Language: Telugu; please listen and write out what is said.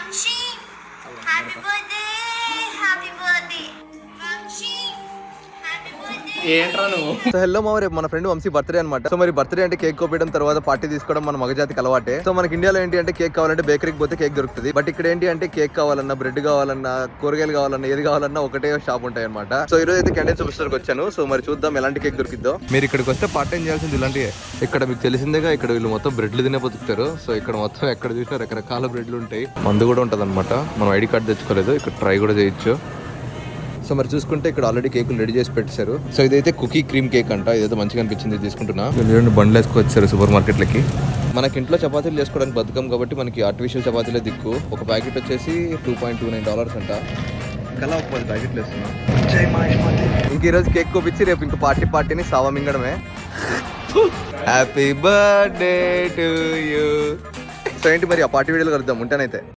Happy birthday happy birthday happy birthday. ఏంట్రా నువ్వు? సో హలో మా రేపు మన ఫ్రెండ్ వంశీ బర్త్డే అనమాట. సో మరి బర్త్డే అంటే కేక్ కోపేయడం తర్వాత పార్టీ తీసుకోవడం మన మగజాతికి అలవాటే. సో మనకి ఇండియాలో ఏంటి అంటే కేక్ కావాలంటే బేకరీకి పోతే కేక్ దొరుకుతుంది. బట్ ఇక్కడ ఏంటి అంటే కేక్ కావాలన్నా, బ్రెడ్ కావాలన్నా, కూరగాయలు కావాలన్నా, ఏది కావాలన్నా ఒకటే షాప్ ఉంటాయి అనమాట. సో ఈ రోజు అయితే క్యాండిల్ సూపర్ వచ్చాను. సో మరి చూద్దాం ఎలాంటి కేక్ దొరికిద్దో. మీరు ఇక్కడికి వస్తే పార్ట్ టైం చేయాల్సింది ఇలాంటి. ఇక్కడ మీకు తెలిసిందేగా, ఇక్కడ వీళ్ళు మొత్తం బ్రెడ్లు తినే బతుకుతారు. సో ఇక్కడ మొత్తం ఎక్కడ చూసినా రకరకాల బ్రెడ్లు ఉంటాయి. మందు కూడా ఉంటుంది అనమాట. మనం ఐడి కార్డ్ తెచ్చుకోలేదు, ఇక్కడ ట్రై కూడా చేయొచ్చు. సో మరి చూసుకుంటే ఇక్కడ ఆల్రెడీ కేకులు రెడీ చేసి పెట్టారు. సో ఇదైతే కుకీ క్రీమ్ కేక్ అంట. ఇదైతే మంచిగా అనిపించింది, తీసుకుంటున్నా. చూడండి బండ్లు వేసుకొచ్చారు సూపర్ మార్కెట్లకి. మనకి ఇంట్లో చపాతీలు చేసుకోవడానికి బతుకం కాబట్టి మనకి ఆర్టిఫిషియల్ చపాతీలే దిక్కు. ఒక ప్యాకెట్ వచ్చేసి $2.29 అంట. కలా ఒక 10 ప్యాకెట్లు వేస్తున్నాం. ఇంక ఈరోజు కేక్ కోపించి రేపు ఇంక పార్టీని సావా మింగడమే. Happy birthday to you. So ఏంటి మరి ఆ పార్టీ వీడియోలు కలుద్దాం ఉంటానైతే.